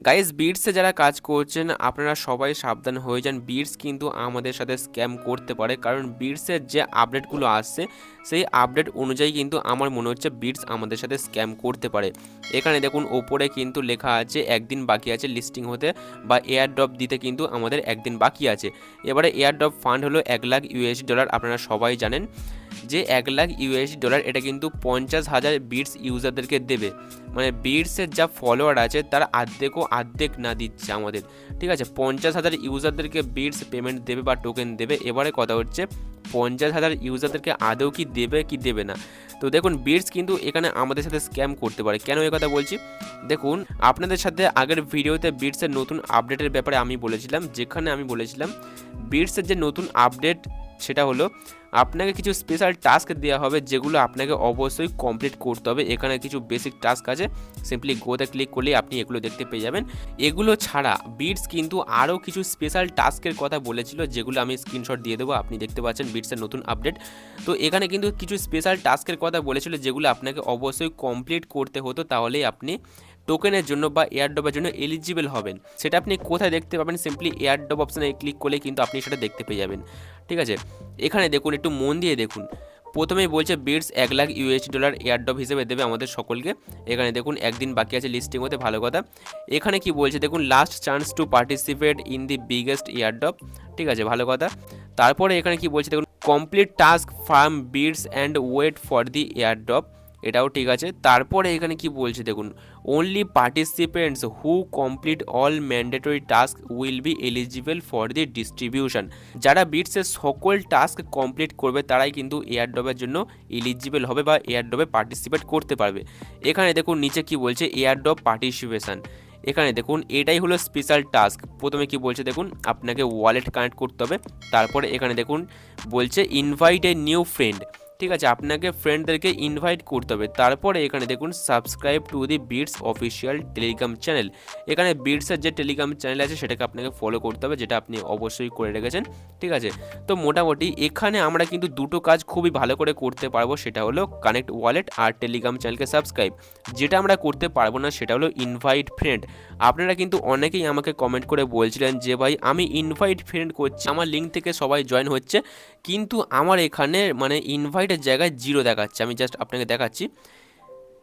Guys বিটসে যারা কাজ করছেন আপনারা সবাই সাবধান হয়ে যান। বিটস কিন্তু আমাদের সাথে স্ক্যাম করতে পারে, কারণ বিটসের যে আপডেটগুলো আসছে সেই আপডেট অনুযায়ী কিন্তু আমার মনে হচ্ছে বিটস আমাদের সাথে স্ক্যাম করতে পারে। এখানে দেখুন ওপরে কিন্তু লেখা আছে একদিন বাকি আছে লিস্টিং হতে বা এয়ার ড্রপ দিতে, কিন্তু আমাদের একদিন বাকি আছে। এবারে এয়ার ড্রপ ফান্ড হলো $1,00,000। আপনারা সবাই জানেন যে $1,00,000 এটা কিন্তু 50,000 বিটস ইউজারদেরকে দেবে। মানে বিটসের যা ফলোয়ার আছে তার অর্ধেক না দিচ্ছে আমাদের, ঠিক আছে। 50,000 ইউজারদেরকে বিটস পেমেন্ট দেবে বা টোকেন দেবে। এবারে কথা হচ্ছে 50,000 ইউজারদেরকে আদৌ কি দেবে কি দেবে না। তো দেখুন বিটস কিন্তু এখানে আমাদের সাথে স্ক্যাম করতে পারে। কেন এই কথা বলছি দেখুন, আপনাদের সাথে আগের ভিডিওতে বিটসের নতুন আপডেটের ব্যাপারে আমি বলেছিলাম, যেখানে আমি বলেছিলাম বিটসের যে নতুন আপডেট সেটা হলো আপনাকে কিছু স্পেশাল টাস্ক দেওয়া হবে, যেগুলো আপনাকে অবশ্যই কমপ্লিট করতে হবে। এখানে কিছু বেসিক টাস্ক আছে, সিম্পলি গোতে ক্লিক করলেই আপনি এগুলো দেখতে পেয়ে যাবেন। এগুলো ছাড়া বিটস কিন্তু আরও কিছু স্পেশাল টাস্কের কথা বলেছিল, যেগুলো আমি স্ক্রিনশট দিয়ে দেবো। আপনি দেখতে পাচ্ছেন বিটসের নতুন আপডেট। তো এখানে কিন্তু কিছু স্পেশাল টাস্কের কথা বলেছিল, যেগুলো আপনাকে অবশ্যই কমপ্লিট করতে হতো, তাহলেই আপনি টোকেনের জন্য বা এয়ারড্রপের জন্য এলিজিবল হবেন। সেটা আপনি কোথায় দেখতে পাবেন, সিম্পলি এয়ারড্রপ অপশানে ক্লিক করলে কিন্তু আপনি সেটা দেখতে পেয়ে যাবেন, ঠিক আছে। এখানে দেখুন, একটু মন দিয়ে দেখুন। প্রথমেই বলছে বিটস $1,00,000 এয়ারড্রপ হিসেবে দেবে আমাদের সকলকে। এখানে দেখুন একদিন বাকি আছে লিস্টিং হতে, ভালো কথা। এখানে কি বলছে দেখুন, last chance to participate in the biggest airdrop, ঠিক আছে, ভালো কথা। তারপরে এখানে কি বলছে দেখুন, complete task from Bits and wait for the airdrop, এটাও ঠিক আছে। তারপরে এখানে কি বলছে দেখুন, only participants who complete all mandatory tasks will be eligible for the distribution। যারা বিটসের সকল টাস্ক কমপ্লিট করবে তারাই কিন্তু এয়ারড্রপের জন্য এলিজিবল হবে বা এয়ারড্রপে পার্টিসিপেট করতে পারবে। এখানে দেখুন নিচে কি বলছে, এয়ারড্রপ পার্টিসিপেশন। এখানে দেখুন এটাই হলো স্পেশাল টাস্ক। প্রথমে কি বলছে দেখুন, আপনাকে ওয়ালেট কানেক্ট করতে হবে। তারপরে এখানে দেখুন বলছে ইনভাইট এ নিউ ফ্রেন্ড, ঠিক আছে, আপনাকে ফ্রেন্ডদেরকে ইনভাইট করতে হবে। তারপরে এখানে দেখুন subscribe to the Bits official Telegram channel. এখানে বিটসের যে টেলিগ্রাম চ্যানেল আছে সেটাকে আপনাকে ফলো করতে হবে, যেটা আপনি অবশ্যই করে রেখেছেন, ঠিক আছে। তো মোটামুটি এখানে আমরা কিন্তু দুটো কাজ খুবই ভালো করে করতে পারবো, সেটা হলো কানেক্ট ওয়ালেট আর টেলিগ্রাম চ্যানেলকে সাবস্ক্রাইব। যেটা আমরা করতে পারবো না সেটা হলো ইনভাইট ফ্রেন্ড। আপনারা কিন্তু অনেকেই আমাকে কমেন্ট করে বলছিলেন যে ভাই আমি ইনভাইট ফ্রেন্ড করছি, আমার লিঙ্ক থেকে সবাই জয়েন হচ্ছে, কিন্তু আমার এখানে মানে ইনভাইটের জায়গায় 0 দেখাচ্ছে। আমি জাস্ট আপনাকে দেখাচ্ছি,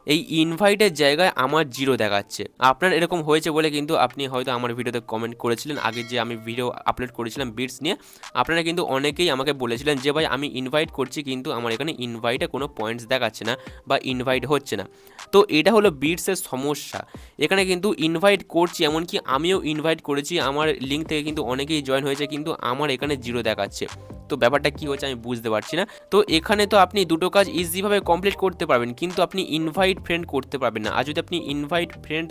এই ইনভাইটের জায়গায় আমার 0 দেখাচ্ছে। আপনার এরকম হয়েছে বলে কিন্তু আপনি হয়তো আমার ভিডিওতে কমেন্ট করেছিলেন, আগে যে আমি ভিডিও আপলোড করেছিলাম বিটস নিয়ে। আপনারা কিন্তু অনেকেই আমাকে বলেছিলেন যে ভাই আমি ইনভাইট করছি, কিন্তু আমার এখানে ইনভাইটে কোনো পয়েন্টস দেখাচ্ছে না বা ইনভাইট হচ্ছে না। তো এটা হলো বিটসের সমস্যা। এখানে কিন্তু ইনভাইট করছি, এমনকি আমিও ইনভাইট করেছি, আমার লিঙ্ক থেকে কিন্তু অনেকেই জয়েন হয়েছে, কিন্তু আমার এখানে 0 দেখাচ্ছে। তো ব্যাপারটা কী হচ্ছে আমি বুঝতে পারছি না। তো এখানে তো আপনি দুটো কাজ ইজিভাবে কমপ্লিট করতে পারবেন, কিন্তু আপনি ইনভাইট ফ্রেন্ড করতে পারবেন না। আর যদি আপনি ইনভাইট ফ্রেন্ড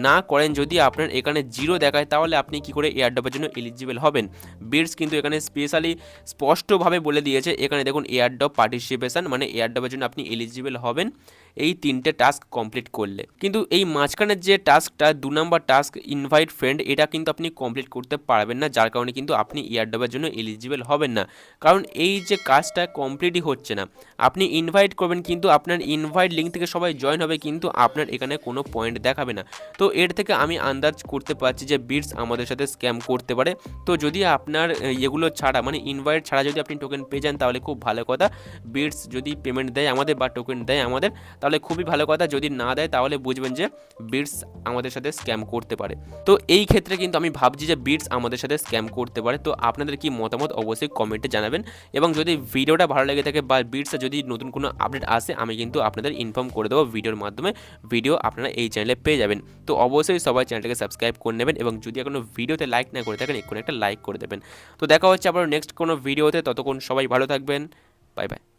না করেন, যদি আপনার এখানে 0 দেখায়, তাহলে আপনি কি করে এয়ারড্রপের জন্য এলিজিবল হবেন। বিটস কিন্তু এখানে স্পেশালি স্পষ্টভাবে বলে দিয়েছে। এখানে দেখুন এয়ারড্রপ পার্টিসিপেশন, মানে এয়ারড্রপের জন্য আপনি এলিজিবল হবেন এই 3টে টাস্ক কমপ্লিট করলে। কিন্তু এই মাঝখানের যে টাস্কটা 2 নম্বর টাস্ক ইনভাইট ফ্রেন্ড, এটা কিন্তু আপনি কমপ্লিট করতে পারবেন না, যার কারণে কিন্তু আপনি এয়ারড্রপের জন্য এলিজিবল হবেন না। কারণ এই যে কাজটা কমপ্লিটই হচ্ছে না। আপনি ইনভাইট করবেন, কিন্তু আপনার ইনভাইট লিঙ্ক থেকে সবাই জয়েন হবে, কিন্তু আপনার এখানে কোনো পয়েন্ট দেখাবে না। তো এর থেকে আমি আন্দাজ করতে পারছি যে বিটস আমাদের সাথে স্ক্যাম করতে পারে। তো যদি আপনার এগুলো ছাড়া মানে ইনভাইট ছাড়া যদি আপনি টোকেন পেয়ে যান, তাহলে খুব ভালো কথা। বিটস যদি পেমেন্ট দেয় আমাদের বা টোকেন দেয় আমাদের, তাহলে খুবই ভালো কথা। যদি না দেয় তাহলে বুঝবেন যে বিটস আমাদের সাথে স্ক্যাম করতে পারে। তো এই ক্ষেত্রে কিন্তু আমি ভাবছি যে বিটস আমাদের সাথে স্ক্যাম করতে পারে। তো আপনাদের কি মতামত অবশ্যই কমেন্টে জানাবেন, এবং যদি ভিডিওটা ভালো লেগে থাকে বা বিটসে যদি নতুন কোনো আপডেট আসে, আমি কিন্তু আপনাদের ইনফর্ম করে দেবো ভিডিওর মাধ্যমে। ভিডিও আপনারা এই চ্যানেলে পেয়ে যাবেন। তো অবশ্যই সবাই চ্যানেলটাকে সাবস্ক্রাইব করে নেবেন, এবং যদি এখনো ভিডিওতে লাইক না করে থাকেন এক্ষুনি একটা লাইক করে দেবেন। তো দেখা হচ্ছে আবার নেক্সট কোনো ভিডিওতে, ততক্ষণ সবাই ভালো থাকবেন, বাই বাই।